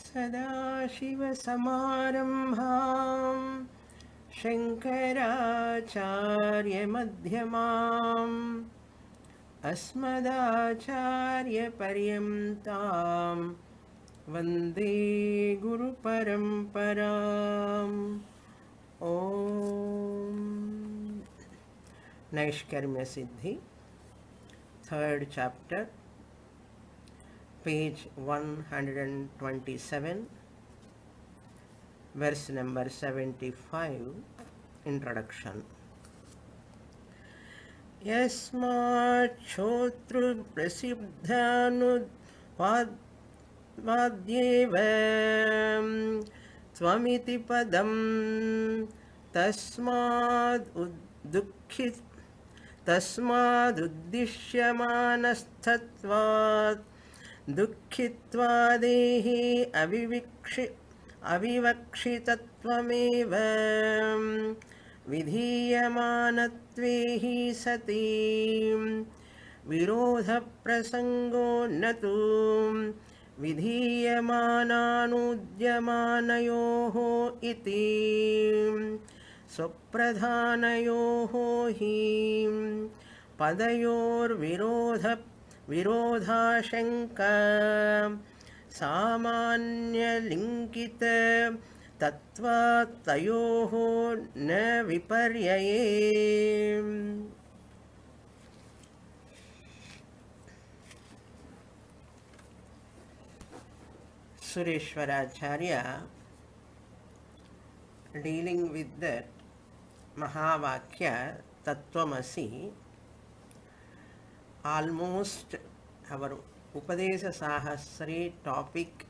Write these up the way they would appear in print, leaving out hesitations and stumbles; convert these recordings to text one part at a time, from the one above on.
सदाशिवसमारम्भां शङ्कराचार्यमध्यमाम् अस्मदाचार्यपर्यन्तां वन्दे गुरुपरम्पराम्. ॐ Naishkarmya Siddhi, third chapter, page 127, verse number 75, introduction. Yasmat chotru prasiddhanudvadyeva swamiti padam tasmad तस्मादुद्दिश्यमानस्तत्वात् दुःखित्वादेहि अविवक्षितत्वमेव विधीयमानत्वे हि सति विरोधप्रसङ्गो न तु विधीयमानानुद्यमानयोः इति स्वप्रधानयोः हि पदयोर्विरोधाशङ्का सामान्यलिङ्कित तत्त्वात् तयोः न विपर्यये. Sureshwaracharya, dealing with the Mahavakya Tattvamasi, almost our Upadesa Sahasri topic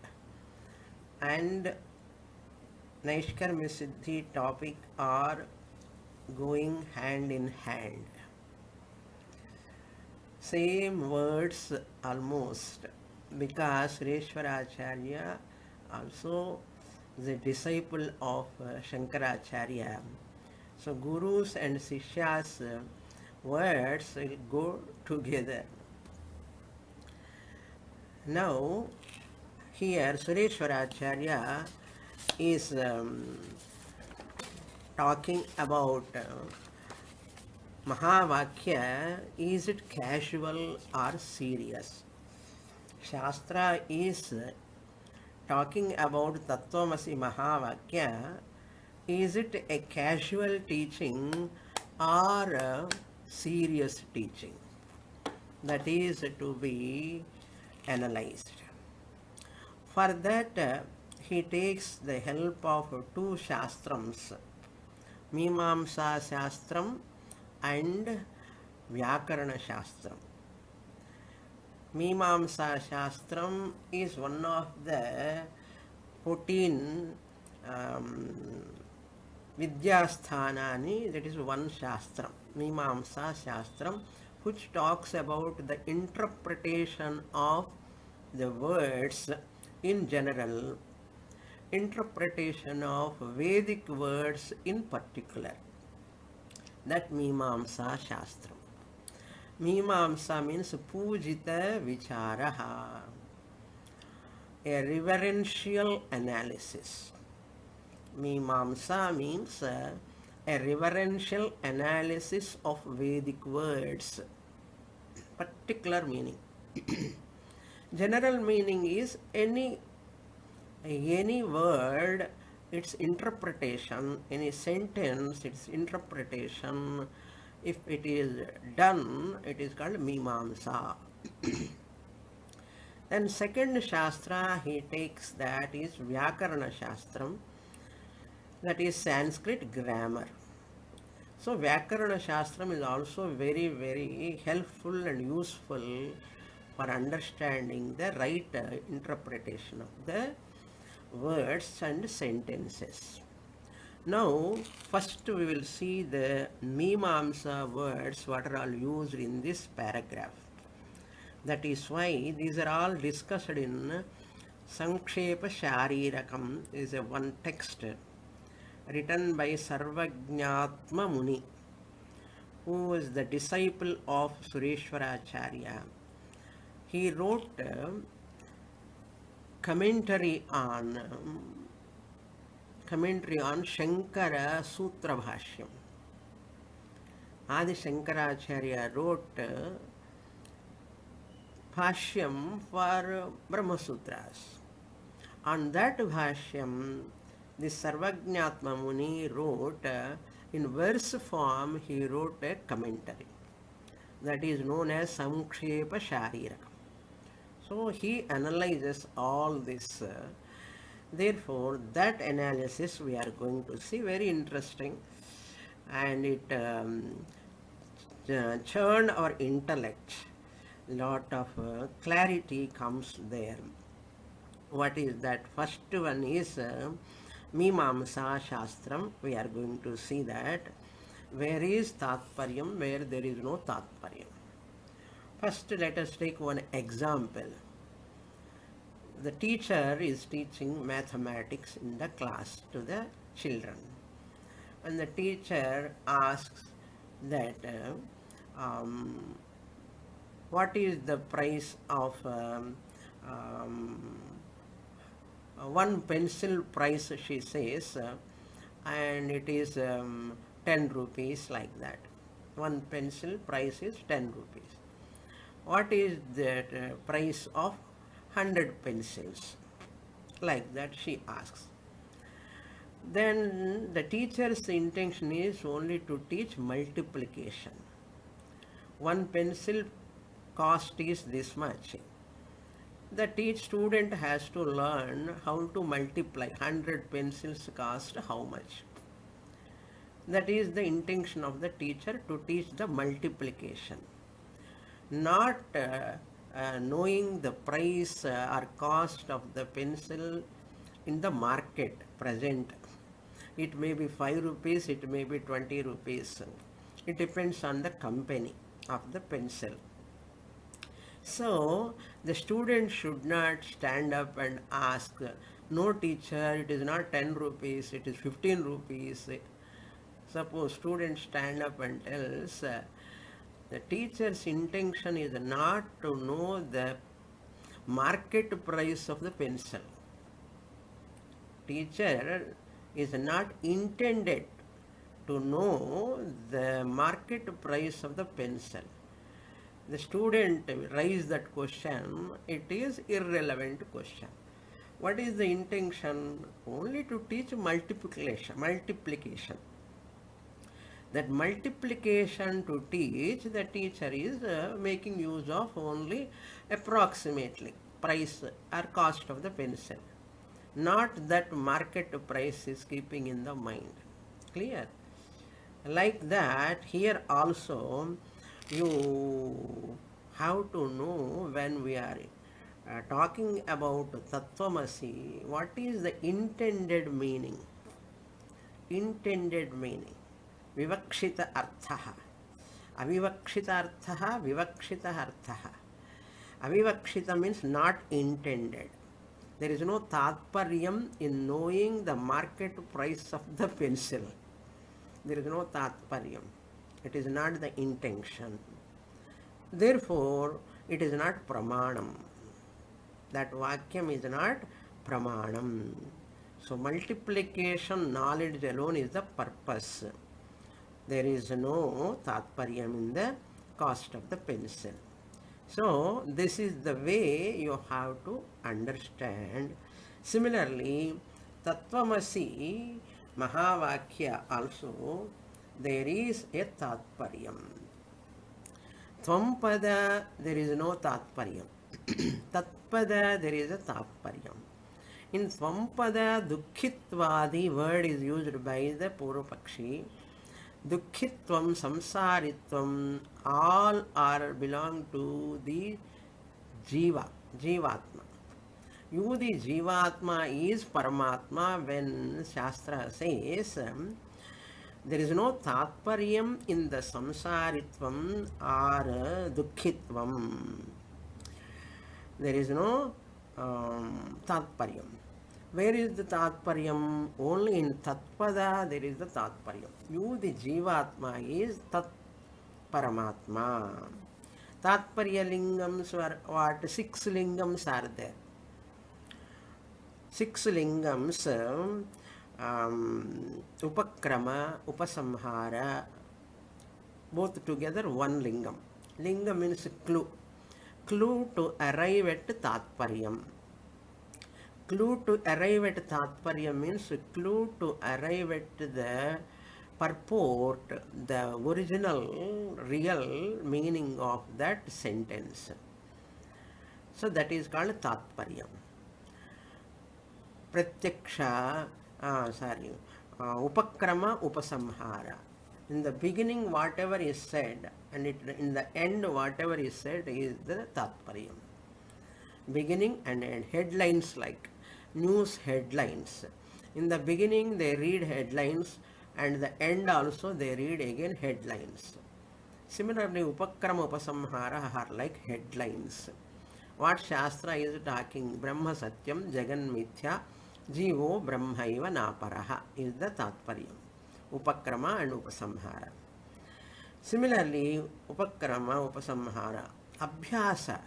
and Naishkarmya Siddhi topic are going hand in hand. Same words almost, because Sureshwaracharya also is a disciple of Shankaracharya. So Gurus and Sishyas words will go together. Now here Sureshwaracharya is talking about Mahavakya. Is it casual or serious? Shastra is talking about Tattvamasi Mahavakya. Is it a casual teaching or a serious teaching? That is to be analyzed. For that, he takes the help of two shastrams, Mimamsa Shastram and Vyakarana Shastram. Mimamsa Shastram is one of the 14 Vidyasthanani, that is one Shastram, Mimamsa Shastram, which talks about the interpretation of the words in general, interpretation of Vedic words in particular. That Mimamsa Shastram. Mimamsa means Pujita Vicharaha, a reverential analysis. Mimamsa means a reverential analysis of Vedic words, particular meaning. General meaning is any word, its interpretation, any sentence, its interpretation, if it is done, it is called Mimamsa. Then second Shastra he takes, that is Vyakarana Shastram, that is Sanskrit grammar. So Vyakarana Shastram is also very, very helpful and useful for understanding the right interpretation of the words and sentences. Now, first we will see the Mimamsa words, what are all used in this paragraph. That is why these are all discussed in Sankshepa Sharirakam, is a one text written by Sarvajñatma Muni, who is the disciple of Sureshwaracharya. He wrote commentary on Shankara Sutra Bhashyam. Adi Shankaracharya wrote Bhashyam for Brahma Sutras. On that Bhashyam, the Sarvajñatma Muni wrote, in verse form, he wrote a commentary that is known as Samkshepa Shariraka. So he analyzes all this. Therefore, that analysis we are going to see, very interesting, and it churn our intellect. Lot of clarity comes there. What is that? First one is Mimamsa Shastram. We are going to see that. Where is Tatparyam, where there is no Tatparyam. First, let us take one example. The teacher is teaching mathematics in the class to the children. And the teacher asks that what is the price of one pencil price, she says, and it is 10 rupees, like that. One pencil price is 10 rupees. What is the price of 100 pencils? Like that she asks. Then the teacher's intention is only to teach multiplication. One pencil cost is this much. The student has to learn how to multiply. 100 pencils cost how much? That is the intention of the teacher, to teach the multiplication. Not knowing the price or cost of the pencil in the market present. It may be 5 rupees, it may be 20 rupees. It depends on the company of the pencil. So, the student should not stand up and ask, no teacher, it is not 10 rupees, it is 15 rupees. Suppose student stand up and tells, the teacher's intention is not to know the market price of the pencil. Teacher is not intended to know the market price of the pencil. The student raised that question, it is irrelevant question. What is the intention? Only to teach multiplication. That multiplication to teach, the teacher is making use of only approximately price or cost of the pencil. Not that market price is keeping in the mind. Clear? Like that, here also you have to know, when we are talking about Tattvamasi, what is the intended meaning? Intended meaning. Vivakshita arthaha. Avivakshita arthaha, vivakshita arthaha. Avivakshita means not intended. There is no tatparyam in knowing the market price of the pencil. There is no tatparyam. It is not the intention. Therefore, it is not pramanam. That vakyam is not pramanam. So, multiplication knowledge alone is the purpose. There is no tatparyam in the cost of the pencil. So, this is the way you have to understand. Similarly, Tattvamasi Mahavakya also, there is a tatparyam. Tvampada, there is no tatparyam. Tatpada, there is a tatparyam. In Tvampada, Dukhitvadi word is used by the Purvapakshi. Dukkhitvam, samsaritvam, all are belong to the Jivatma. You, the Jivatma, is Paramatma. When Shastra says there is no Tatparyam in the samsaritvam or Dukkhitvam, there is no Tatparyam. Where is the Tatparyam? Only in Tatpada there is the Tatparyam. You, the Jivatma, is Tat Paramatma. Tatparya lingams are what? 6 lingams are there. 6 lingams, upakrama, upasamhara, both together one lingam. Lingam means clue. Clue to arrive at tatparyam. Clue to arrive at tatparyam means clue to arrive at the purport, the original, real meaning of that sentence. So that is called tatparyam. Pratyaksha, upakrama, upasamhara. In the beginning, whatever is said, and in the end, whatever is said is the tatparyam. Beginning and end. Headlines like news headlines. In the beginning, they read headlines, and the end also they read again headlines. Similarly, upakrama, upasamhara are like headlines. What Shastra is talking, Brahma Satyam, Jagan Mithya, Jivo Brahmaiva Naparaha is the Tatparyam. Upakrama and Upasamhara. Similarly, Upakrama, Upasamhara, Abhyasa,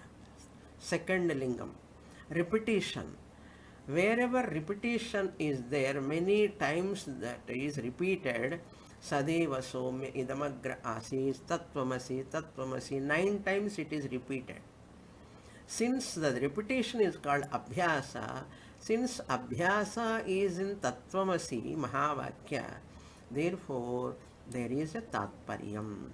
second lingam, repetition. Wherever repetition is there, many times that is repeated, Sadeva Somya Idamagra Asis, Tattvamasi, Tattvamasi, 9 times it is repeated. Since the repetition is called Abhyasa, since Abhyasa is in Tattvamasi, Mahavakya, therefore there is a Tatparyam.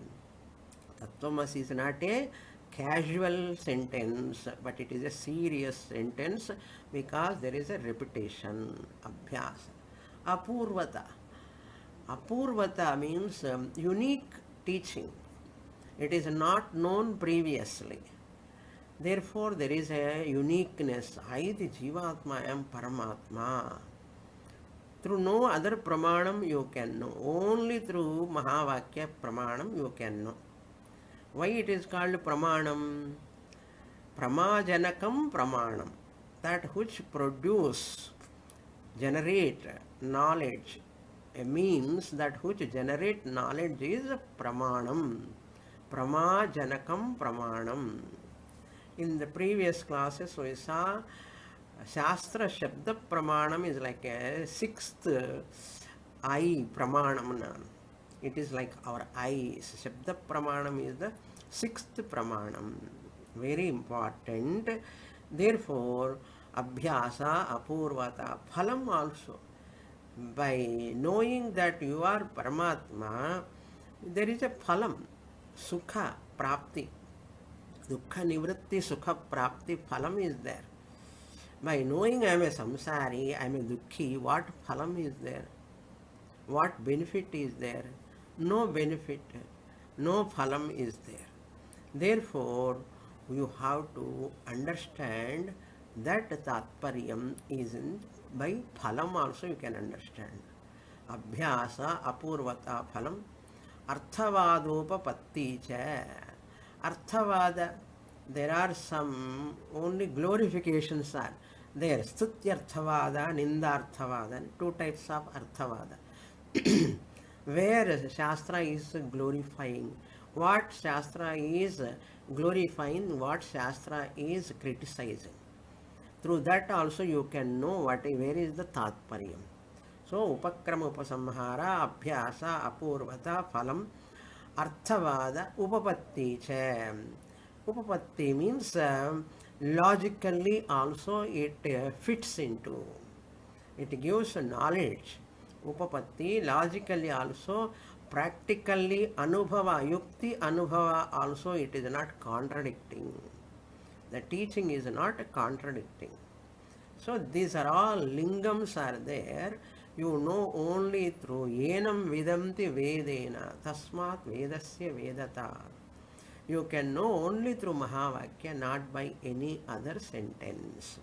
Tattvamasi is not a casual sentence, but it is a serious sentence because there is a repetition, Abhyasa. Apurvata. Apurvata means unique teaching. It is not known previously. Therefore, there is a uniqueness. I, the Jivatma, am Paramatma. Through no other pramanam you can know. Only through Mahavakya pramanam you can know. Why it is called pramanam? Pramajanakam pramanam. That which produce, generate knowledge. Means that which generate knowledge is pramanam. Pramajanakam pramanam. In the previous classes, we saw Shastra Shabda Pramanam is like a 6th eye Pramanam. It is like our eyes. Shabda Pramanam is the 6th Pramanam. Very important. Therefore, Abhyasa, Apurvata, Phalam also. By knowing that you are Paramatma, there is a Phalam, Sukha, Prapti. Dukkha Nivritti, Sukha Prapti, Phalam is there. By knowing I am a samsari, I am a dukkhi, what phalam is there? What benefit is there? No benefit, no phalam is there. Therefore, you have to understand that tatparyam isn't by phalam also you can understand. Abhyasa, apurvata phalam, arthavadopapatti cha. Arthavada, there are some only glorifications are there. Stutyarthavada, Nindarthavada, 2 types of Arthavada. Where Shastra is glorifying, what Shastra is glorifying, what Shastra is criticizing. Through that also you can know where is the Tatparyam. So, Upakrama, Upasamhara, Abhyasa, Apurvata, Phalam, Arthavada, Upapatti cha. Upapatti means logically also it fits into. It gives knowledge. Upapatti, logically also, practically Anubhava, Yukti Anubhava also it is not contradicting. The teaching is not contradicting. So these are all lingams are there. You know only through yenam vidamti vedena tasmat vedasya vedata. You can know only through Mahavakya, not by any other sentence.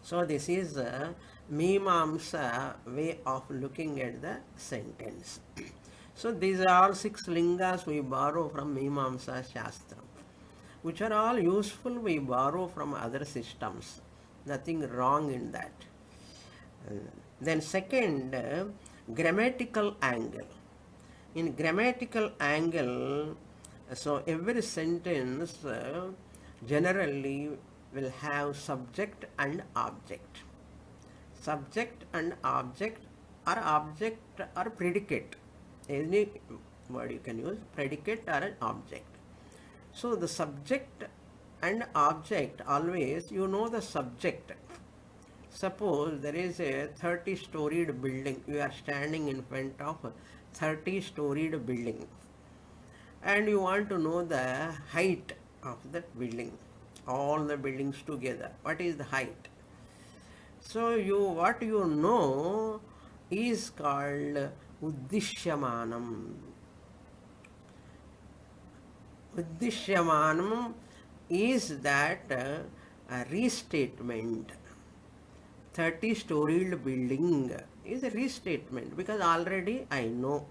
So this is a Mimamsa way of looking at the sentence. So these are all 6 lingas we borrow from Mimamsa Shastra, which are all useful we borrow from other systems. Nothing wrong in that. Then second, grammatical angle. In grammatical angle, so every sentence generally will have subject and object. Subject and object or predicate. Any word you can use, predicate or an object. So the subject and object, always you know the subject. Suppose there is a 30-storied building. You are standing in front of a 30-storied building and you want to know the height of that building, all the buildings together. What is the height? So what you know is called Uddishyamanam. Uddishyamanam is that a restatement. 30-storied building is a restatement because already I know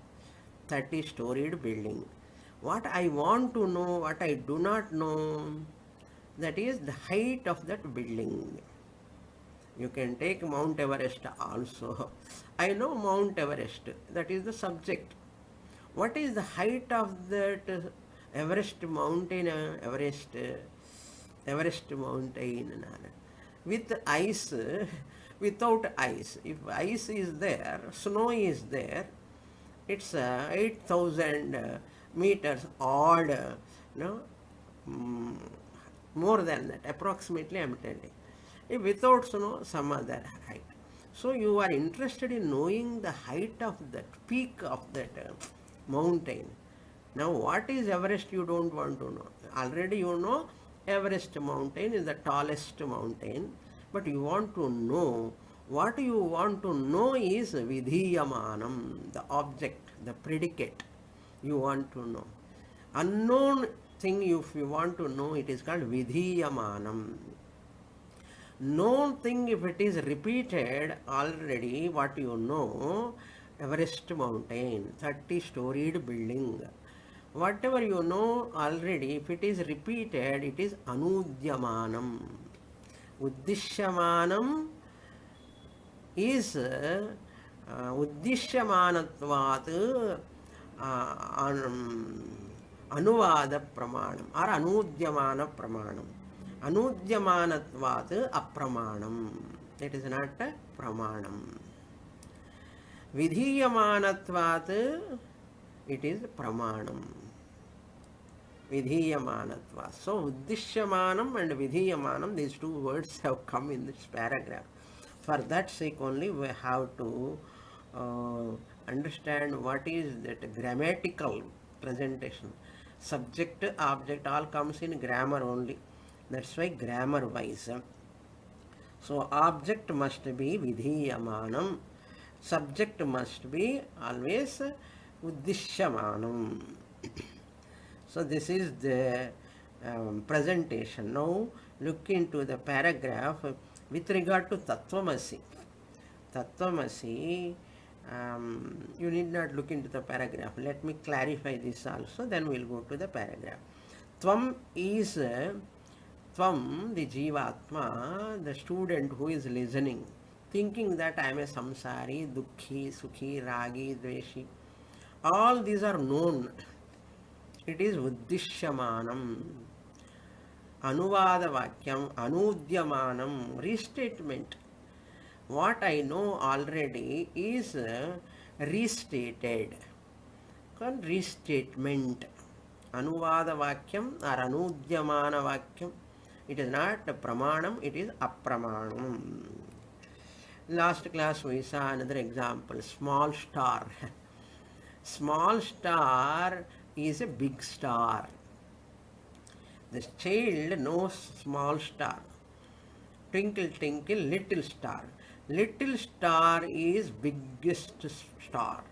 30-storied building. What I want to know, what I do not know, that is the height of that building. You can take Mount Everest also. I know Mount Everest, that is the subject. What is the height of that Everest mountain? Everest mountain with ice, without ice. If ice is there, snow is there, it's 8,000 meters odd, no, more than that, approximately I am telling. If without snow, some other height. So you are interested in knowing the height of that peak of that mountain. Now what is Everest you don't want to know. Already you know Everest mountain is the tallest mountain, but you want to know, what you want to know is Vidhiyamanam, the object, the predicate you want to know. Unknown thing, if you want to know, it is called Vidhiyamanam. Known thing, if it is repeated already, what you know, Everest mountain, 30-storied building. Whatever you know already, if it is repeated, it is Anudyamanam. Uddishyamanam is Uddishyamanatvat Anuvada Pramanam or Anudyamana Pramanam. Anudyamanatvat Apramanam. It is not a Pramanam. Vidhiyamanatvat, it is Pramanam. Vidhiyamanatva. So Uddishyamanam and Vidhiyamanam, these two words have come in this paragraph. For that sake only we have to understand what is that grammatical presentation. Subject, object, all comes in grammar only. That's why grammar wise. So object must be Vidhiyamanam. Subject must be always Uddishyamanam. So this is the presentation. Now look into the paragraph with regard to Tattvamasi. Tattvamasi, you need not look into the paragraph. Let me clarify this also, then we'll go to the paragraph. Tvam is, Tvam, the Jivatma, the student who is listening, thinking that I am a samsari, dukhi, sukhi, ragi, dveshi. All these are known. It is Uddishyamanam. Anuvada Vakyam, Anudyamanam, restatement. What I know already is restated. Called restatement. Anuvada Vakyam or Anudyamana Vakyam. It is not a Pramanam, it is Apramanam. Last class we saw another example, small star. Small star is a big star. The child knows small star. Twinkle, twinkle, little star. Little star is biggest star.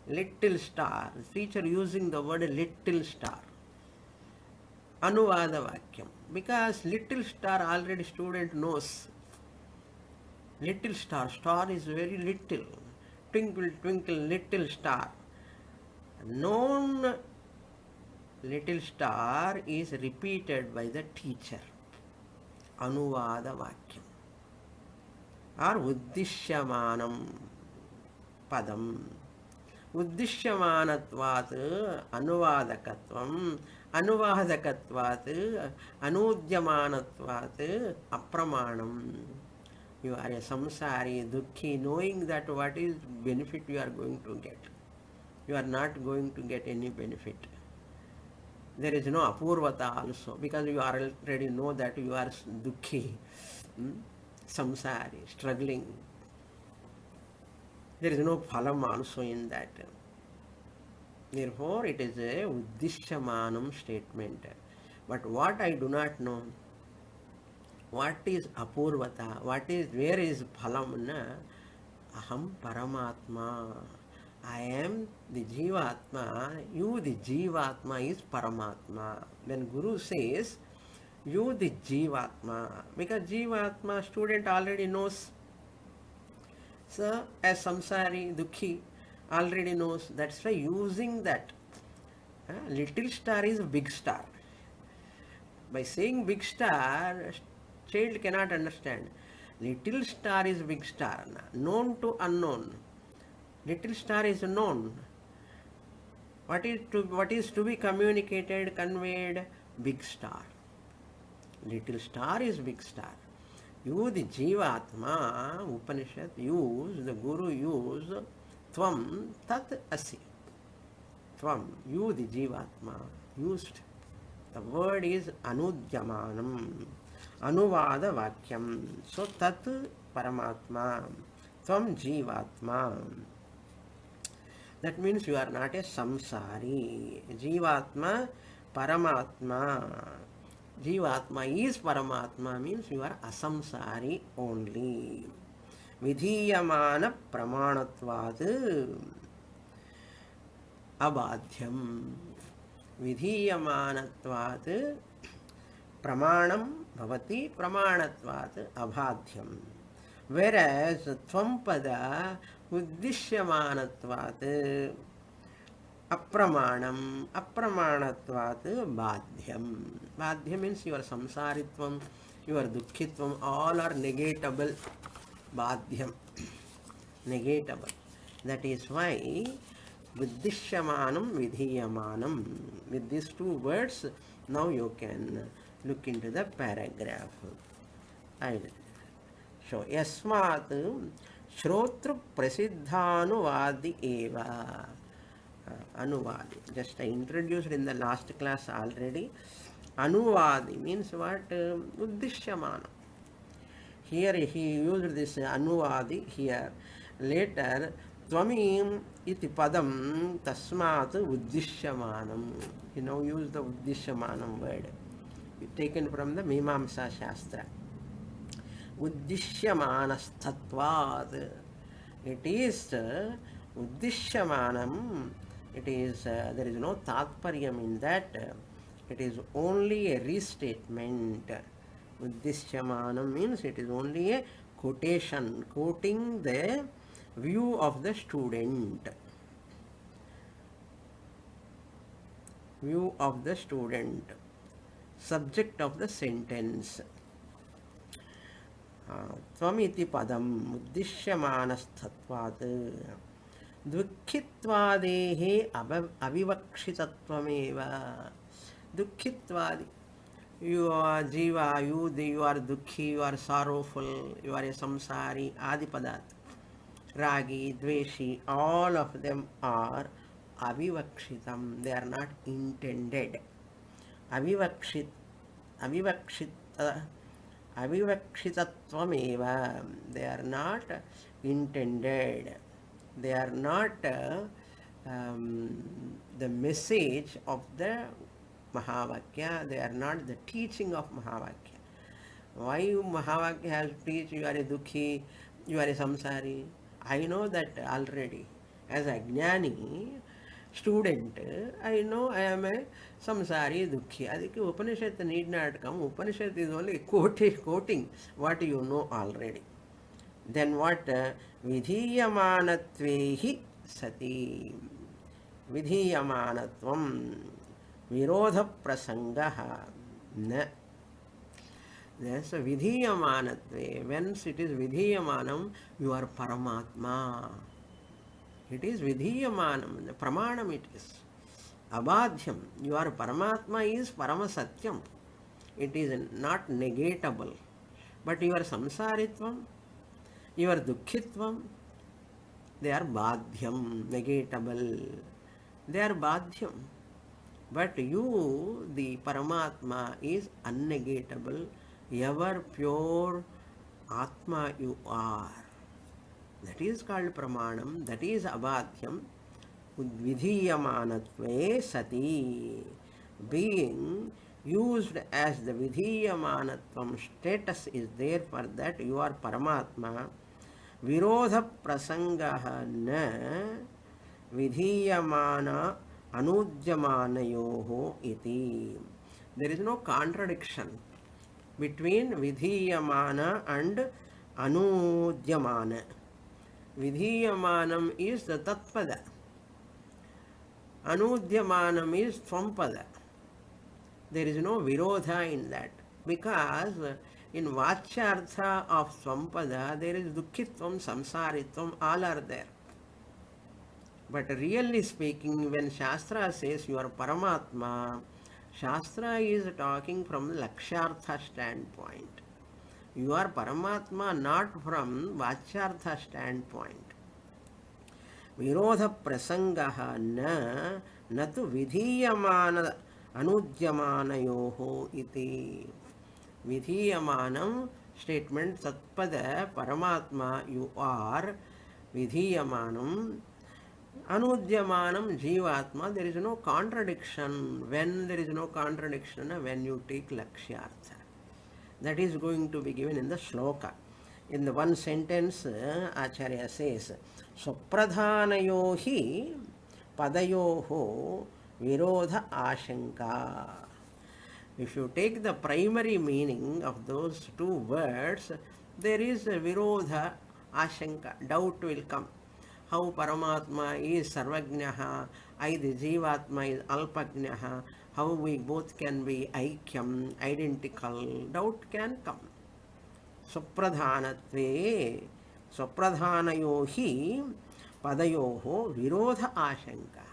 Little star. Teacher using the word little star. Anuvada Vakyam. Because little star already student knows. Little star. Star is very little. Twinkle, twinkle, little star. Known little star is repeated by the teacher. Anuvada Vakyam. Or Uddishyamanam Padam. Uddishyamanatvat Anuvadakatvam. Anuvadakatvat Anudyamanatvat Apramanam. You are a samsari, dukhi, knowing that what is benefit you are going to get. You are not going to get any benefit. There is no apurvata also, because you already know that you are dukhi, samsari, struggling. There is no phalam also in that. Therefore, it is a uddishyamanam statement. But what I do not know, what is apurvata, where is phalam? Na? Aham Paramatma. I am the Jivatma, you the Jivatma is Paramatma. When Guru says, you the Jivatma, because Jivatma student already knows. So, as samsari, dukhi, already knows. That's why using that. Little star is big star. By saying big star, child cannot understand. Little star is big star. Known to unknown. Little star is known. What is to be communicated, conveyed? Big star. Little star is big star. You, the Jivatma, Upanishad use, the Guru use, Tvam Tat Asi. Tvam, you, the Jivatma, used. The word is Anudyamanam, Anuvada Vakyam. So Tat Paramatma, Tvam Jivatma. That means you are not a samsari. Jivatma, Paramatma. Jivatma is Paramatma means you are asamsari only. Vidhiyamana pramanatvad abadhyam. Vidhiyamanatvad pramanam bhavati pramanatvad abhadhyam. Whereas Tvampada uddishyamanatvat apramanam, apramanatvat badhyam. Badhyam means your samsaritvam, your dukkhitvam, all are negatable. Badhyam, negatable. That is why uddishyamanam, vidhiyamanam. With these two words, now you can look into the paragraph. I will show. Yasmat Shrotru Prasiddhanuvadi eva. Anuvadi. Just I introduced in the last class already. Anuvadi means what? Uddishyamana. Here he used this Anuvadi here. Later, Tvamim iti padam tasmat uddishyamanam. He now used the uddishyamanam word. Taken from the Mimamsa Shastra. Uddishyamanastatvad. It is Uddishyamanam. It is, there is no tatparyam in that. It is only a restatement. Uddishyamanam means it is only a quotation, quoting the view of the student. View of the student. Subject of the sentence. Tvamiti padam uddishyamanasthatvat dukkitvadehe avivakshitattvameva. Dukkhitvadi. You are jiva, you are dukhi, you are sorrowful, you are a samsari, adipadat. Ragi, dveshi, all of them are avivakshitam. They are not intended. Avivakshitattvameva. They are not intended. They are not the message of the Mahavakya. They are not the teaching of Mahavakya. Why Mahavakya has to teach you are a dukhi, you are a samsari? I know that already. As a jnani, student, I know I am a samsari, dukhi. Adiki Upanishad need not come. Upanishad is only quoting what you know already. Then what? Vidhiyamanatvehi sati. Vidhiyamanatvam. Virodha prasangaha. Na. That's a vidhiyamanatve. Once it is vidhiyamanam, you are Paramatma. It is vidhiyamanam. The pramanam it is. Abadhyam. Your Paramatma is Paramasatyam. It is not negatable. But your samsaritvam, Your dukkhitvam, they are badhyam, negatable. They are badhyam. But you, the Paramatma, is unnegatable, ever pure Atma you are. That is called Pramanam, that is Abadhyam. Vidhiyamanatve sati. Being used as the Vidhiyamanatvam status is there, for that you are Paramatma. Virodha prasangaha na vidhiyamana anudhyamanayoho iti. There is no contradiction between vidhiyamana and anudhyamana. Vidhiyamanam is the tatpada. Anudhyamanam is tsampada. There is no virodha in that, because in vachyartha of ssampada there is dukkhitvam, samsaritvam, all are there. But really speaking, when Shastra says you are Paramatma, Shastra is talking from the Lakshartha standpoint. You are Paramatma not from Vachyartha standpoint. Virodha prasangaha na tu vidhiyamana anudhyamanayoho iti. Vidhiyamanam statement tatpada Paramatma you are vidhiyamanam. Anudhyamanam jivatma, there is no contradiction. When there is no contradiction, when you take lakshyartha. That is going to be given in the shloka. In the one sentence, Acharya says, Swapradhanayo hi padayoho virodha ashanka. If you take the primary meaning of those two words, there is a virodha ashanka, doubt will come. How Paramatma is Sarvajnaha, I the Jivatma is Alpajnaha, how we both can be aikyam, identical, doubt can come. Swapradhanatve, swapradhanayo hi padayoho virodha ashanka.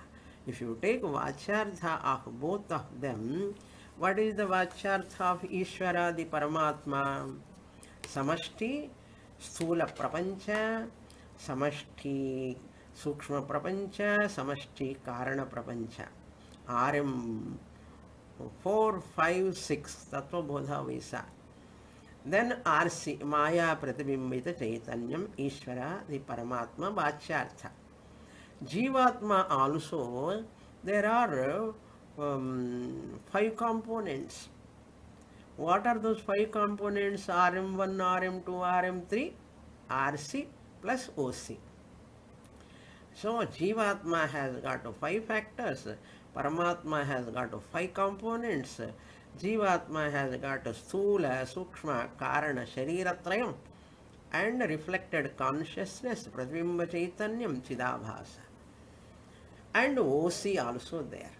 If you take vachyartha of both of them, what is the vachyartha of Ishvara, the Paramatma? Samashti, Sthula Prapancha, Samashti Sukshma Prapancha, Samashti Karana Prapancha. RM 4, 5, 6 Tattva Bodha Visa. Then RC Maya Pratibimbita Chaitanyam Ishvara, the Paramatma Vachyartha. Jivatma also, there are 5 components. What are those 5 components? RM1, RM2, RM3, RC plus OC. So Jivatma has got 5 factors, Paramatma has got 5 components, Jivatma has got Sthula, Sukshma, Karana, Shariratrayam, and reflected consciousness, Pratibimba Chaitanyam, Chidabhasa. And OC also there.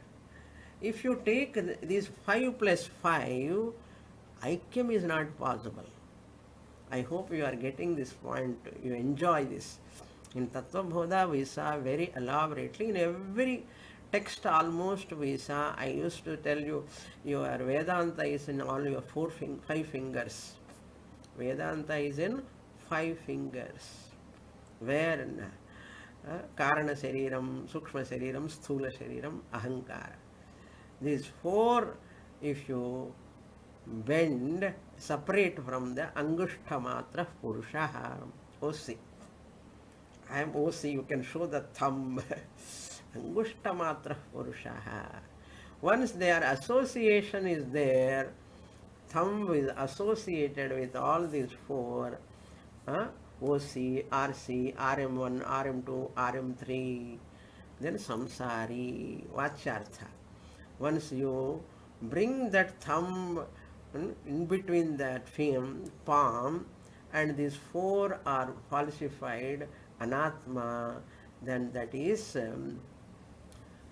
If you take these 5 plus 5, Aikyam is not possible. I hope you are getting this point, you enjoy this. In Tattva Bodha we saw very elaborately, in every text almost we saw, I used to tell you, your Vedanta is in all your 5 fingers. Vedanta is in 5 fingers. Where Karana Shariram, Sukshma Shariram, Sthula Shariram, Ahankara. These 4, if you bend, separate from the Angushta Matra Purushaha, OC. I am OC, you can show the thumb. Angushta Matra Purushaha. Once their association is there, thumb is associated with all these 4, OC, RC, RM1, RM2, RM3, then Samsari, Vachyartha. Once you bring that thumb in between that palm and these 4 are falsified, Anatma, then that is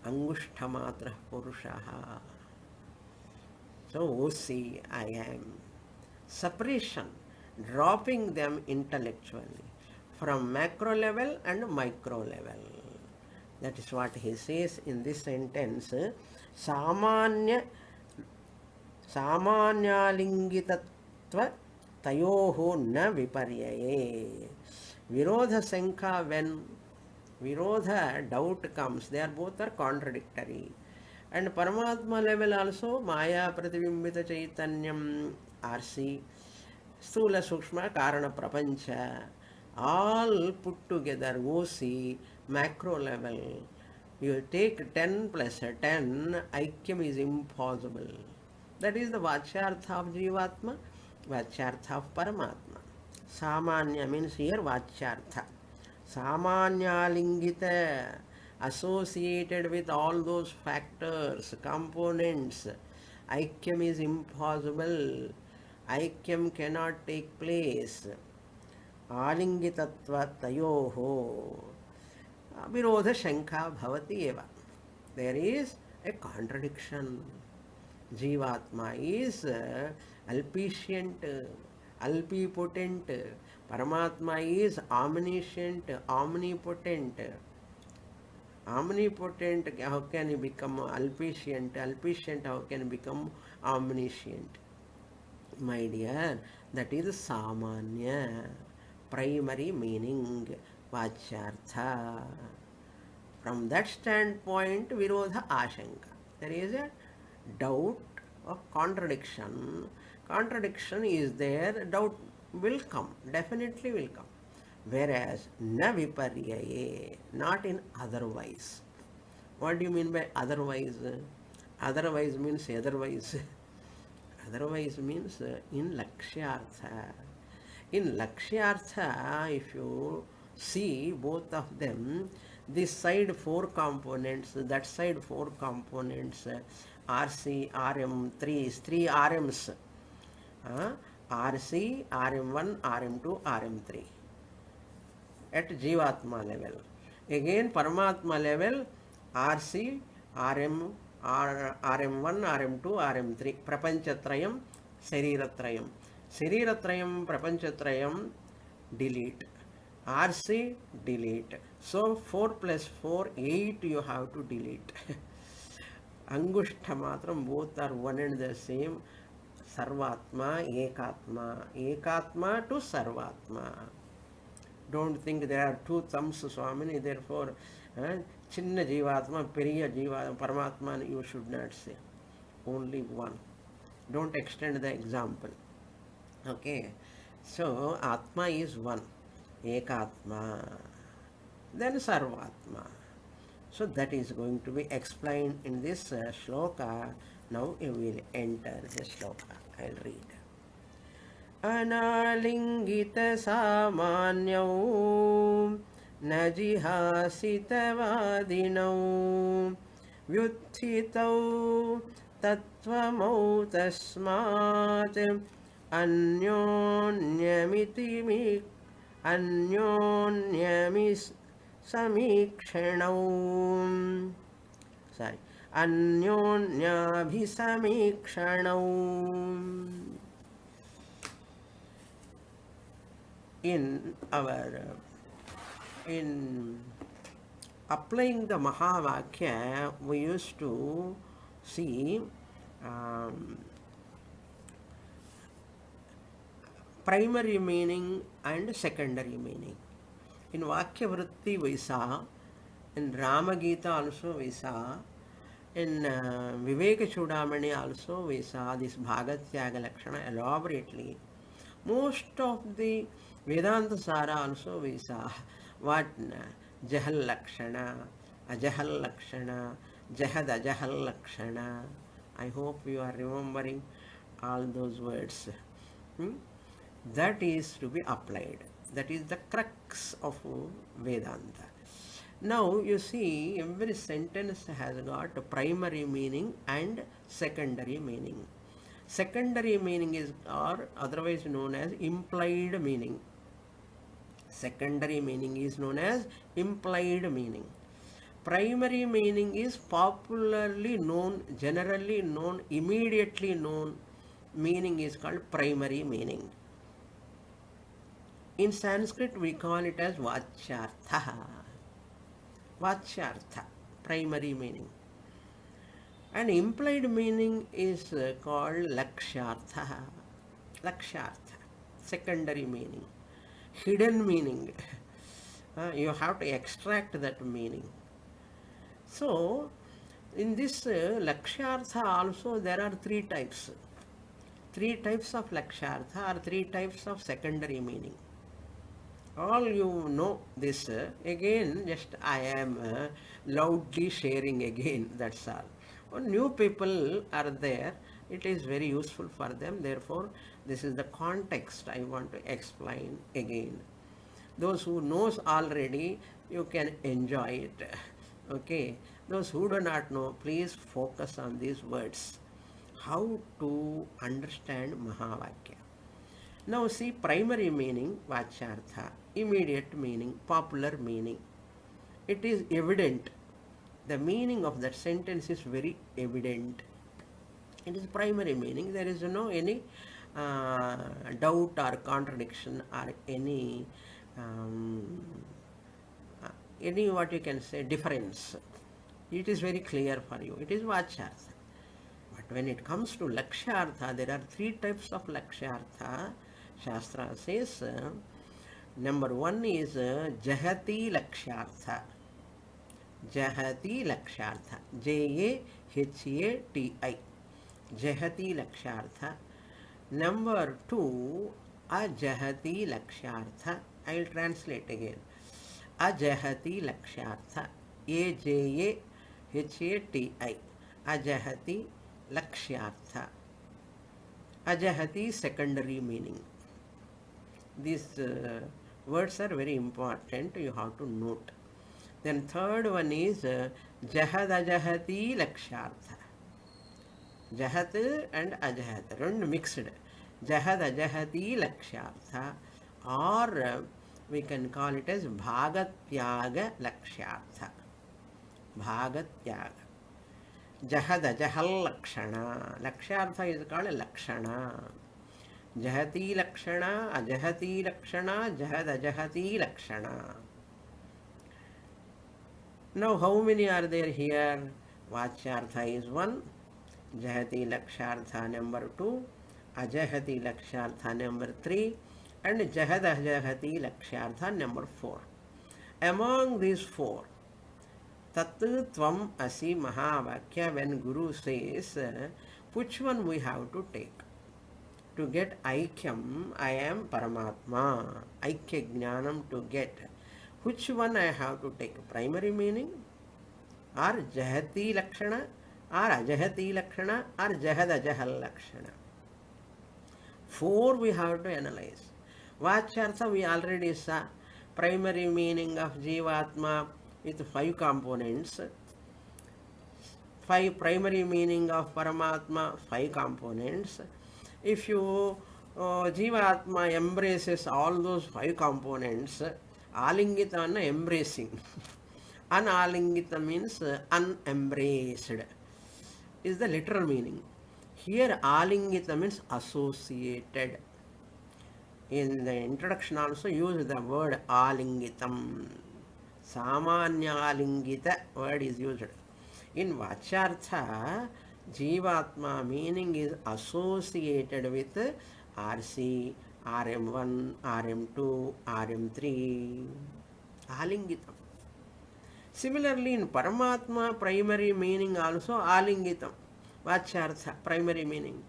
Angushtamatra Purushaha. So OC, I am. Separation, dropping them intellectually from macro level and micro level. That is what he says in this sentence. Samanyalingitatva tayoho na viparyaye. Virodha Sankha, when Virodha, doubt comes, they are both are contradictory. And Paramatma level also, Maya Pratibimbita Chaitanyam, RC, Stula Sukshma Karana Prapancha, all put together, OC, macro level. You take 10 plus 10, Aikyam is impossible. That is the Vachyartha of Jivatma, Vachyartha of Paramatma. Samanya means here Vachyartha. Samanyalingita, associated with all those factors, components. Aikyam is impossible. Aikyam cannot take place. Alingitatva tayoho. Virodha Shankha bhavati eva. There is a contradiction. Jivatma is alpicient, alpipotent. Paramatma is omniscient, omnipotent. Omnipotent, how can he become alpicient? Alpicient, how can he become omniscient? My dear, that is samanya, primary meaning, vachyartha. From that standpoint, virodha ashanka. There is a doubt or contradiction. Contradiction is there, doubt will come, definitely will come. Whereas na viparyaye, not in otherwise. What do you mean by otherwise? Otherwise means otherwise. Otherwise means in lakshyartha. In lakshyartha, if you see both of them, this side four components, that side four components, RC, RM, three RMs. RC, RM1, RM2, RM3 at Jivatma level. Again, Paramatma level, RC, RM, RM1, RM2, RM3, Prapanchatrayam, Sariratrayam. Sariratrayam, Prapanchatrayam, delete. RC, delete. So 4 plus 4, 8 you have to delete. Angushta matram, both are one and the same. Sarvatma, Ekatma. Ekatma to Sarvatma. Don't think there are two thumbs, Swamini, therefore, Chinna Jivatma, Periya Jivatma, Paramatma, you should not say. Only one. Don't extend the example. Okay. So, Atma is one. Ekatma. Then Sarvatma. So, that is going to be explained in this shloka. Now, you will enter the shloka. I'll read. अनालिङ्गितसामान्यौ न जिहासितवादिनौ व्युत्थितौ तत्त्वमौ तस्मात् अन्योन्यमीक्षणौ अन्योन्याभिसमीक्षणौ. In applying the Mahavakya, we used to see primary meaning and secondary meaning. In Vakya Vritti we saw, in Rama Gita also we saw, in Viveka Chudamani also we saw this Bhagatyaga Lakshana elaborately. Most of the Vedanta Sara also we saw what Jahal Lakshana, Ajahal Lakshana, Jahad Ajahal Lakshana. I hope you are remembering all those words. That is to be applied. That is the crux of Vedanta. Now you see, every sentence has got a primary meaning and secondary meaning. Secondary meaning is, or otherwise known as implied meaning. Secondary meaning is known as implied meaning. Primary meaning is popularly known, generally known, immediately known meaning is called primary meaning. In Sanskrit we call it as Vachyartha. Vachyartha, primary meaning. And implied meaning is called Lakshyartha. Lakshyartha. secondary meaning, hidden meaning. You have to extract that meaning. So, in this Lakshyartha also there are three types. Three types of Lakshyartha or three types of secondary meaning. All you know this. Again, just I am loudly sharing again, that's all. When new people are there, it is very useful for them. Therefore, this is the context I want to explain again. Those who knows already, you can enjoy it. Okay. Those who do not know, please focus on these words. How to understand Mahavakya. Now see primary meaning, Vachyartha, immediate meaning, popular meaning. It is evident. The meaning of that sentence is very evident. It is primary meaning. There is no any doubt or contradiction or um, any what you can say difference. It is very clear for you. It is Vachyartha. But when it comes to Lakshyartha, there are three types of Lakshyartha. Shastra says, number one is Jahati Lakshyartha. Jahati Lakshyartha. Jahati. Jahati Lakshyartha. Number two, Ajahati Lakshyartha. I will translate again. Ajahati Lakshyartha. Ajahati. Ajahati Lakshyartha. Ajahati secondary meaning. These words are very important. You have to note. Then third one is Jahad Ajahati Lakshyartha. Jahat and Ajahat, రెండు mixed. Jahad Ajahati Lakshyartha, or we can call it as Bhagatyaga Lakshyartha. Bhagatyaga. Jahad Ajahal Lakshana. Lakshyartha is called Lakshana. Jahati Lakshana, Ajahati Lakshana, Jahad Ajahati Lakshana. Now how many are there here? Vachyartha is one. Jahati Lakshyartha number 2, Ajahati Lakshyartha number 3, and Jahad Ajahati Lakshyartha number 4. Among these 4, Tat Tvam Asi Mahavakya, when Guru says, which one we have to take? To get Aikyam, I am Paramatma, Aikya Jnanam to get. Which one I have to take? Primary meaning, or Jahati Lakshana, or Ajahati Lakshana, or Jahad Ajahal Lakshana. 4 we have to analyze. Vachyartha we already saw. Primary meaning of Jivatma with 5 components. 5 primary meaning of Paramatma, 5 components. If you Jivatma embraces all those 5 components, Alingita embracing. Unalingita means unembraced is the literal meaning. Here Alingita means associated. In the introduction also use the word Alingitam. Samanya Alingita word is used. In Vachyartha, Jivatma meaning is associated with RC, RM1, RM2, RM3. Alingitam. Similarly, in Paramatma, primary meaning also Alingitam. Vachyartha, primary meaning.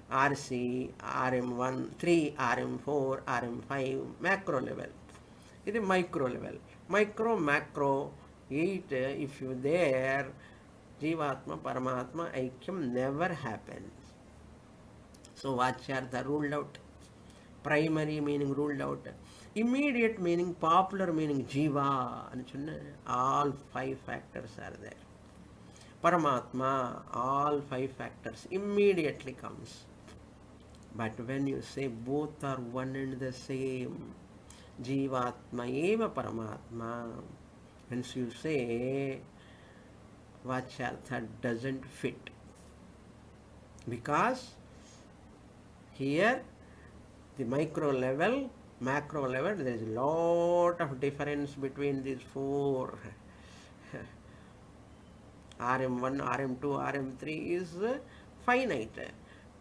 RC, RM1, 3, RM4, RM5, macro level. It is micro level. Micro, macro, 8, if you there, Jivatma, Paramatma, Aikyam never happens. So, Vachyartha ruled out. Primary meaning ruled out. Immediate meaning, popular meaning, Jiva. All 5 factors are there. Paramatma, all 5 factors immediately comes. But when you say both are one and the same, Jivatma eva Paramatma, once you say, Vachyartha doesn't fit. Because here, the micro level, macro level, there is a lot of difference between these 4. RM1, RM2, RM3 is finite.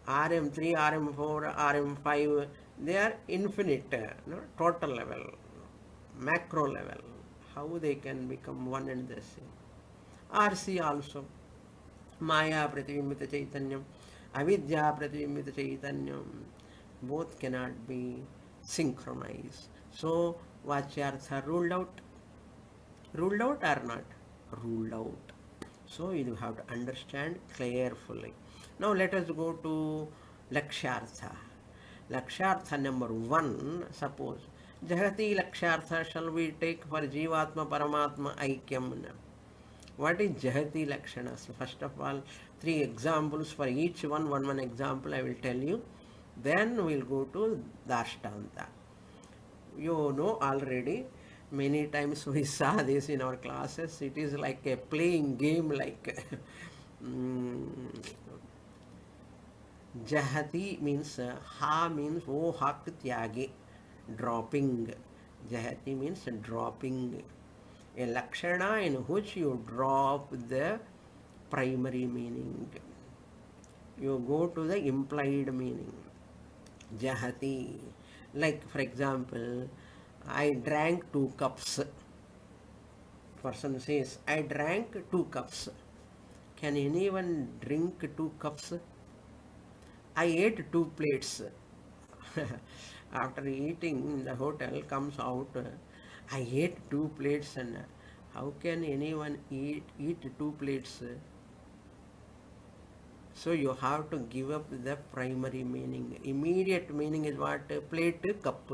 RM3, RM4, RM5, They are infinite, total level, macro level. How they can become one and the same. RC also. Maya Pratibimbita Chaitanyam, Avidya Pratibimbita Chaitanyam, both cannot be synchronized. So, Vachyartha ruled out? Ruled out or not? Ruled out. So, you have to understand carefully. Now, let us go to Lakshartha. Lakshartha number 1, suppose. Jagati Lakshartha shall we take for Jivatma Paramatma Aikyam? What is Jahati Lakshanas? First of all, 3 examples for each one example I will tell you. Then we will go to Dashtanta. You know already, many times we saw this in our classes. It is like a playing game like Jahati means ha means oh hak tyage, dropping. Jahati means dropping. A lakshana in which you drop the primary meaning. You go to the implied meaning. Jahati. Like for example, I drank 2 cups. Person says, I drank 2 cups. Can anyone drink 2 cups? I ate 2 plates. After eating in the hotel comes out, I ate 2 plates, and how can anyone eat 2 plates? So you have to give up the primary meaning. Immediate meaning is what? Plate, cup.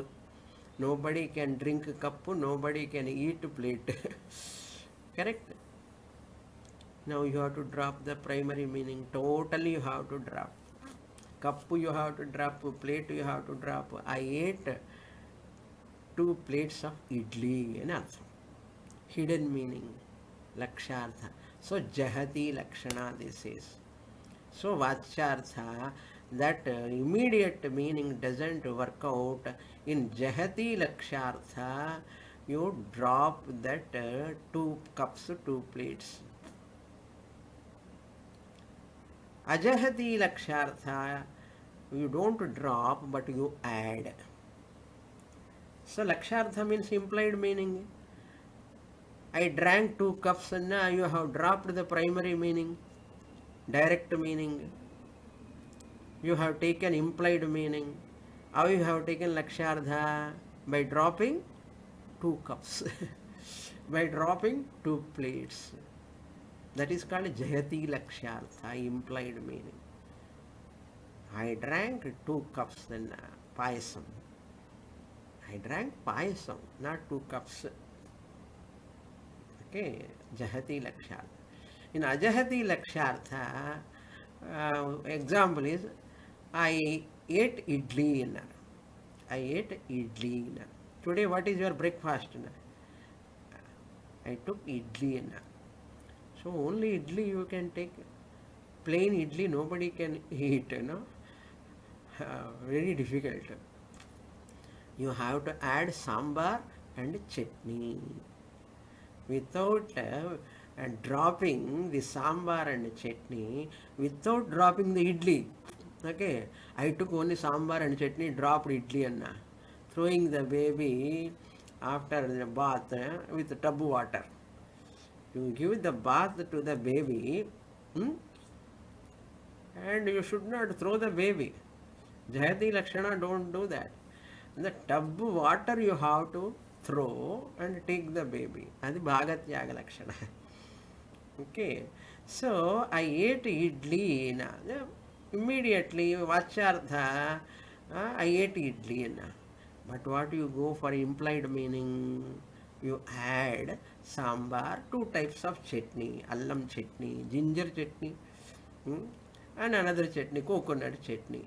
Nobody can drink cup, nobody can eat plate. Correct? Now you have to drop the primary meaning. Totally you have to drop. Cup you have to drop, plate you have to drop. I ate 2 plates of idli. Hidden meaning. Lakshartha. So Jahati Lakshana this is. So Vachyartha, that immediate meaning doesn't work out. In Jahati Lakshartha, you drop that 2 cups, 2 plates. Ajahati Lakshartha, you don't drop but you add. So Lakshartha means implied meaning. I drank 2 cups and now you have dropped the primary meaning, direct meaning. You have taken implied meaning. How you have taken Lakshartha? By dropping 2 cups. By dropping 2 plates. That is called Jayati Lakshartha, implied meaning. I drank 2 cups then payasam. I drank payasam, not 2 cups. Okay, Jahati Lakshartha. In Ajahati Lakshartha, example is, I ate idli. I ate idli. Today what is your breakfast? I took idli. So only idli you can take. Plain idli nobody can eat, very difficult. You have to add sambar and chutney. Without dropping the sambar and chutney, without dropping the idli. Okay, I took only sambar and chutney, dropped idli and throwing the baby after the bath with tub water. You give the bath to the baby, and you should not throw the baby. Jayati Lakshana don't do that. The tub water you have to throw and take the baby. That is Bhagatyaga Lakshana. Okay. So I ate idli. Immediately, Vachyartha, I ate idli. But what you go for implied meaning? You add sambar, 2 types of chutney, allam chutney, ginger chutney, and another chutney, coconut chutney.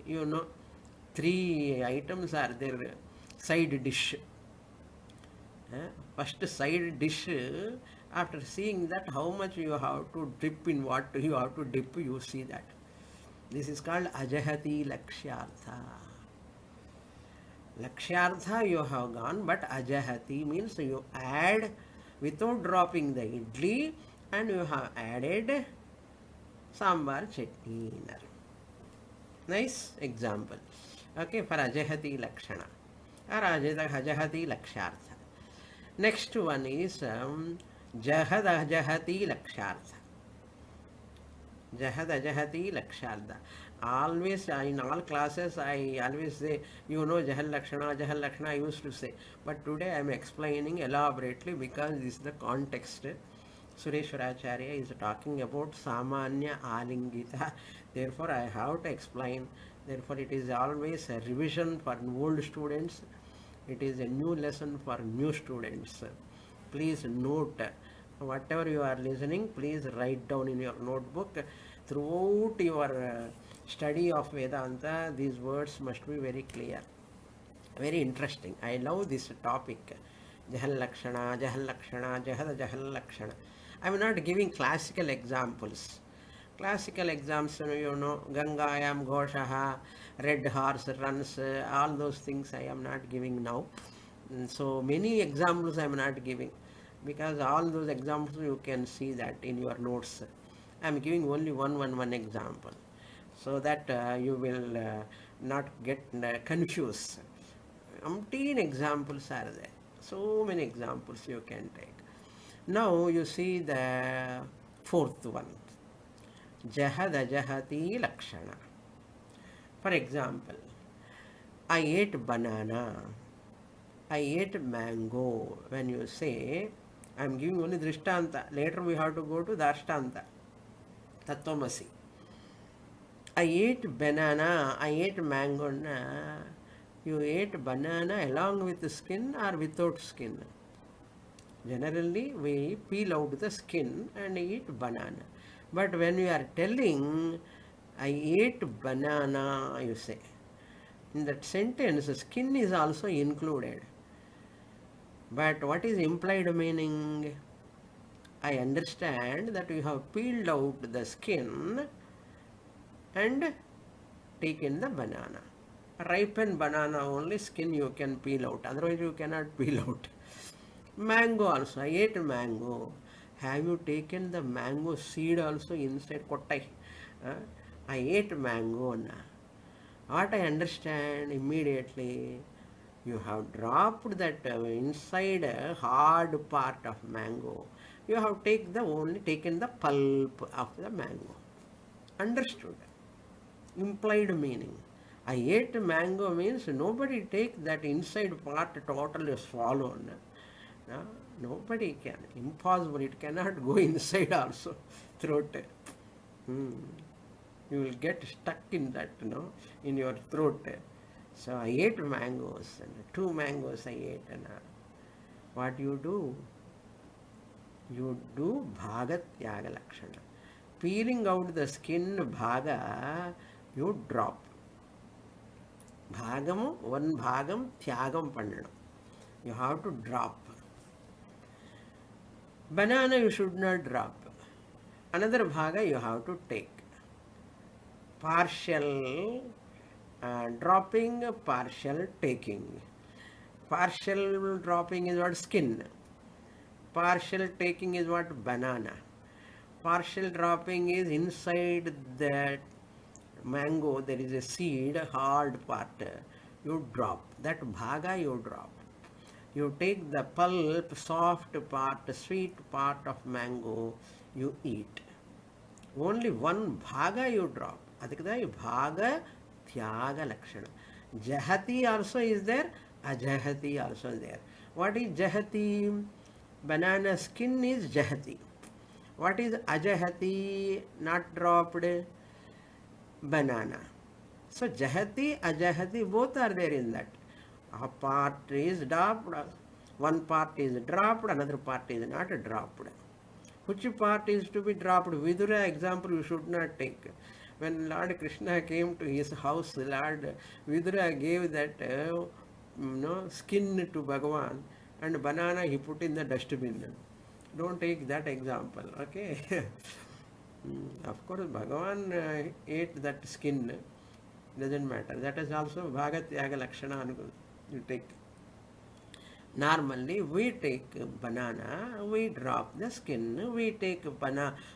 3 items are there, side dish. First side dish, after seeing that how much you have to dip in what you have to dip, you see that. This is called Ajahati Lakshyartha. Lakshyartha you have gone, but Ajahati means you add without dropping the idli, and you have added sambar chutney. Nice example. Okay, for ajahati lakshana or ajahati lakshartha. Next one is jahad ajahati lakshartha. Jahad ajahati lakshartha. Always in all classes I always say, jahal lakshana I used to say, but today I am explaining elaborately because this is the context. Sureshwaracharya is talking about Samanya Alingita. Therefore, I have to explain. Therefore, it is always a revision for old students. It is a new lesson for new students. Please note whatever you are listening, please write down in your notebook. Throughout your study of Vedanta, these words must be very clear. Very interesting. I love this topic. Jahal Lakshana, Jahal Lakshana. I am not giving classical examples. Classical examples, Gangayam Ghoshaha, red horse runs, all those things I am not giving now. So many examples I am not giving because all those examples you can see that in your notes. I am giving only one example so that you will not get confused. Umpteen examples are there. So many examples you can take. Now you see the fourth one. Jahad ajahati lakshana. For example, I ate banana. I ate mango. When you say, I am giving only drishtanta. Later we have to go to dashtanta. Tattvamasi. I ate banana. I ate mango. You ate banana along with the skin or without skin? Generally, we peel out the skin and eat banana. But when you are telling, I ate banana, you say, in that sentence, skin is also included. But what is implied meaning? I understand that you have peeled out the skin and taken the banana. Ripened banana only skin you can peel out, otherwise you cannot peel out. Mango also, I ate mango. Have you taken the mango seed also inside kottai? I ate mango. What I understand immediately, you have dropped that inside hard part of mango. You have only taken the pulp of the mango. Understood? Implied meaning. I ate mango means nobody take that inside part totally swallowed. No, nobody can. Impossible. It cannot go inside also. Throat. You will get stuck in that, in your throat. So I ate mangoes. And 2 mangoes I ate. And what you do? You do bhaga tyaga lakshana. Peeling out the skin bhaga, you drop. Bhagam, one bhagam, tyagam pannadam. You have to drop. Banana you should not drop. Another bhaga you have to take. Partial dropping, partial taking. Partial dropping is what? Skin. Partial taking is what? Banana. Partial dropping is inside that mango there is a seed, hard part. You drop. That bhaga you drop. You take the pulp, soft part, sweet part of mango, you eat. Only one bhaga you drop. Adhikada bhaga tyaga lakshana. Jahati also is there, ajahati also is there. What is jahati? Banana skin is jahati. What is ajahati? Not dropped? Banana. So jahati, ajahati, both are there in that. A part is dropped, one part is dropped, another part is not dropped. Which part is to be dropped? Vidura example you should not take. When Lord Krishna came to his house, Lord Vidura gave that skin to Bhagavan and banana he put in the dustbin. Don't take that example, okay? Of course, Bhagavan ate that skin. Doesn't matter. That is also Bhagat Yaga Lakshana. You take. Normally, we take banana, we drop the skin. We take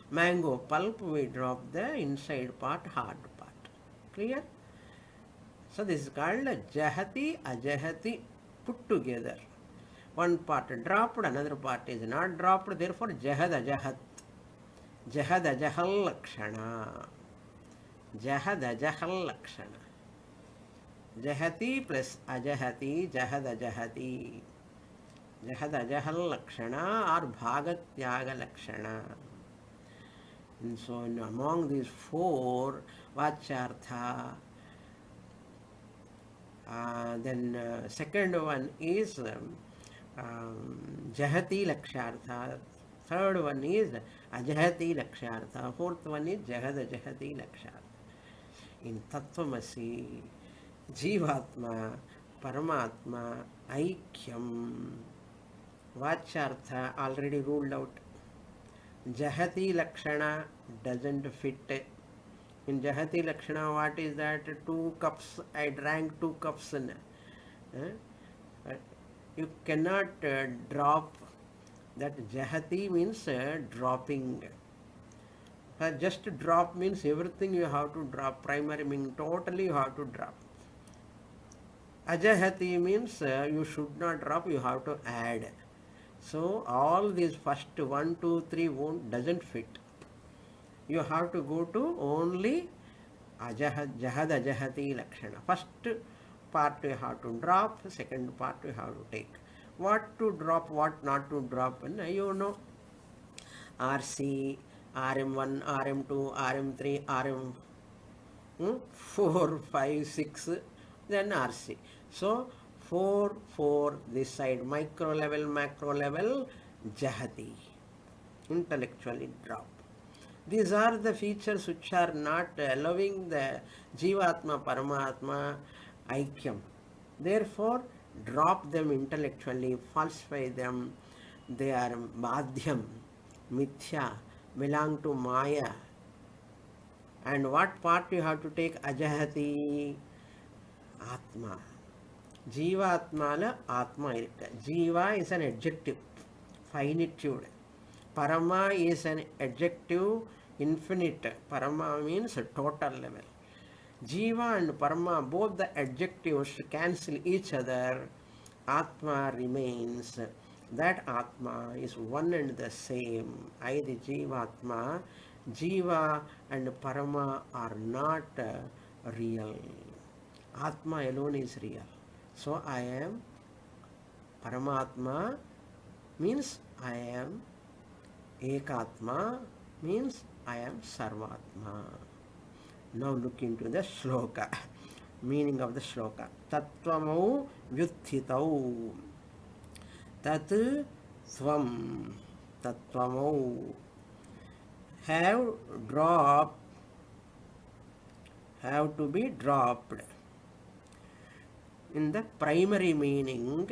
mango pulp, we drop the inside part, hard part. Clear? So this is called jahati, ajahati put together. One part dropped, another part is not dropped, therefore jahad ajahat. Jahad ajahal lakshana. Jahad ajahal lakshana. Jahati plus ajahati, jahad ajahati. Jahad ajahal lakshana or bhagatyaga lakshana. And so among these four vachartha, then second one is jahati lakshartha, third one is ajahati lakshartha, fourth one is jahad ajahati lakshartha. In Tattvamasi, Jivatma, Paramatma, Aikyam, vachartha already ruled out. Jahati lakshana doesn't fit. In Jahati lakshana, what is that? 2 cups, I drank 2 cups. You cannot drop. That Jahati means dropping. Just drop means everything you have to drop. Primary meaning totally you have to drop. Ajahati means you should not drop, you have to add. So all these first 1, 2, 3 doesn't fit. You have to go to only jahad ajahati lakshana. First part you have to drop, second part you have to take. What to drop, what not to drop, and you know. RC, RM1, RM2, RM3, RM4, 5, 6, then RC. So 4, 4 this side, micro level, macro level, jahati, intellectually drop. These are the features which are not allowing the Jivatma, Paramatma, Aikyam. Therefore, drop them intellectually, falsify them. They are Madhyam, Mithya, belong to Maya. And what part you have to take? Ajahati, Atma. Jivatmala Atma irukka. Jiva is an adjective, finitude. Parama is an adjective, infinite. Parama means total level. Jiva and Parama, both the adjectives cancel each other. Atma remains. That Atma is one and the same. I, the Jivatma. Jiva and Parama are not real. Atma alone is real. So I am Paramatma means I am Ekatma means I am Sarvatma. Now look into the shloka. Meaning of the shloka. Tattvamau vyuthitau. Tat svam. Tattvamau. Have drop. Have to be dropped. In the primary meaning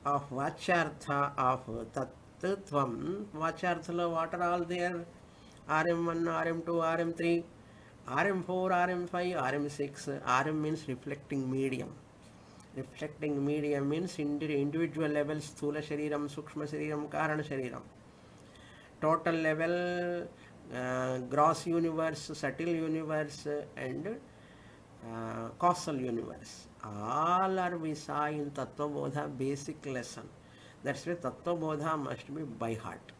of vachartha of tattvam, vachartha, what are all there? RM1, RM2, RM3, RM4, RM5, RM6. RM means reflecting medium. Reflecting medium means individual levels, Sthula Shariram, Sukshma Shariram, Karana Shariram. Total level, gross universe, subtle universe, and causal universe. All are we saw in Tattva Bodha basic lesson. That's why Tattva Bodha must be by heart.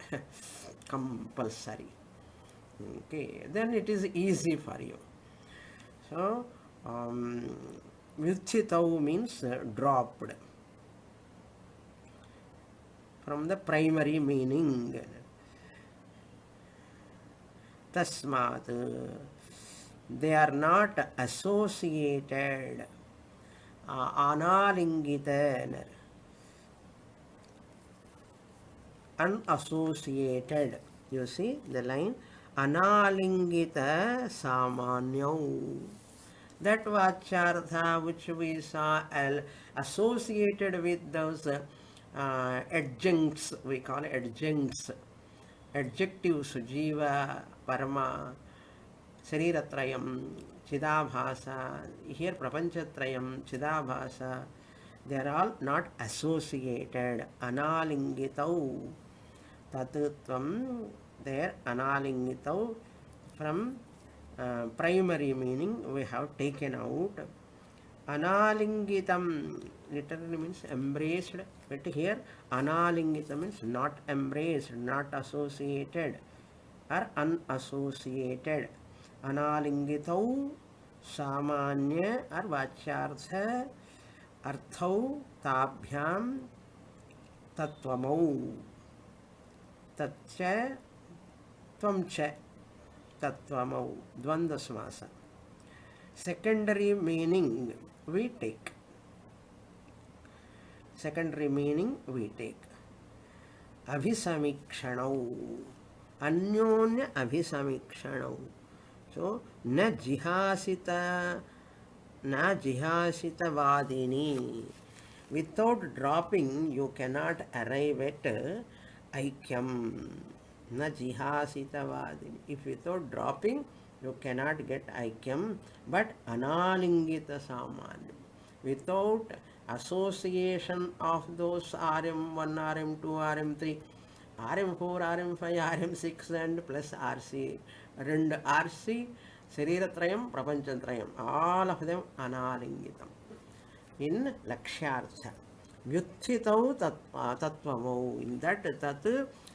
Compulsory. Okay, then it is easy for you. So, Vyuthitau means dropped. From the primary meaning. Tasmat. They are not associated. Analingita. Unassociated. You see the line? Analingita samanyau. That vachartha which we saw associated with those adjuncts, we call it adjuncts, adjectives, Jiva, Parama, Sariratrayam, Chidabhasa, here Prapanchatrayam, Chidabhasa, they are all not associated. Analingitau, Tatutvam, there Analingitau from primary meaning we have taken out. Analingitam literally means embraced, but here analingitam means not embraced, not associated or unassociated. Analingitau samanya or vachyartha arthau tabhyam tatvamau tatcha tvamcha tatvamau dvandva samasa. Secondary meaning we take. Secondary meaning we take. Abhisamikshanau. Anyonya abhisamikshanau. So, na jihasita vadini. Without dropping, you cannot arrive at aikyam. Na jihasita vadini. If without dropping, you cannot get aikyam, but analingita samanya. Without association of those RM1, RM2, RM3, RM4, RM5, RM6 and plus RC, and RC, Sariratrayam, Prapanchatrayam, all of them analingitam. In Lakshyartha. Vyuthitau tatvamau. In that tat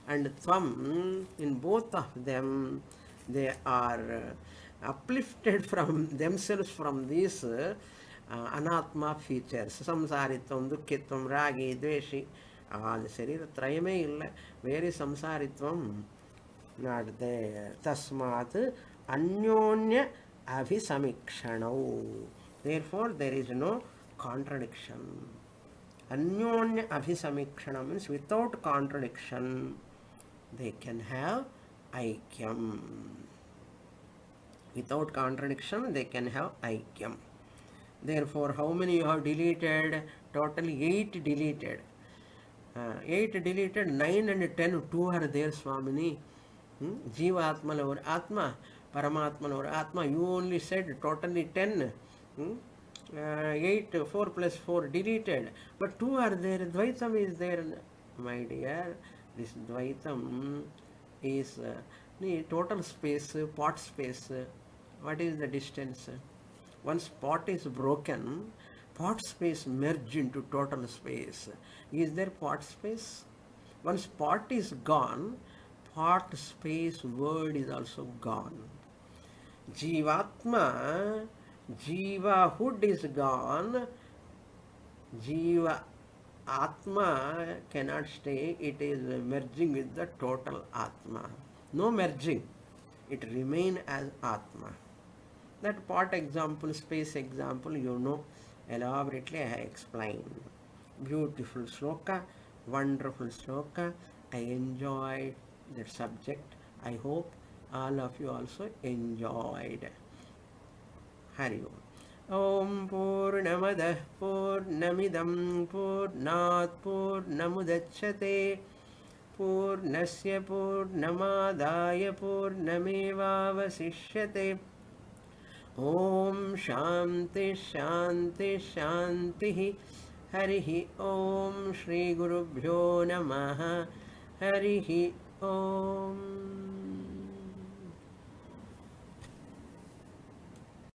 and tvam, in both of them, they are uplifted from themselves from these anatma features. Samsaritvam, dukkitvam, ragi, dveshi. All Sharira Trayame illa. Where is samsaritvam? Not there. Tasmat anyonya abhisamikshanau. Therefore, there is no contradiction. Anyonya abhisamikshanam means without contradiction, they can have aikyam. Without contradiction, they can have aikyam. Therefore, how many you have deleted? Totally 8 deleted. 8 deleted, 9 and 10, 2 are there, Swamini. Jiva Atma or Atma, Paramatma or Atma, you only said totally 10. 8, 4 plus 4 deleted. But 2 are there, Dvaitam is there. My dear, this Dvaitam is the total space, pot space. What is the distance? Once pot is broken, pot space merge into total space. Is there pot space? Once pot is gone, pot space word is also gone. Jivatma, Jivahood is gone. Jiva Atma cannot stay. It is merging with the total Atma. No merging. It remain as Atma. That pot example, space example, you know, elaborately I have explained. Beautiful sloka, wonderful sloka. I enjoyed that subject. I hope all of you also enjoyed. Hari Om. Om Purnamadah Purnamidam Purnat Purnamudachyate Purnasya Purnamadaya Purnamevavasishyate. Om Shanti Shanti Shanti. Harihi Om Shri Gurubhyo Namaha. Harihi Om.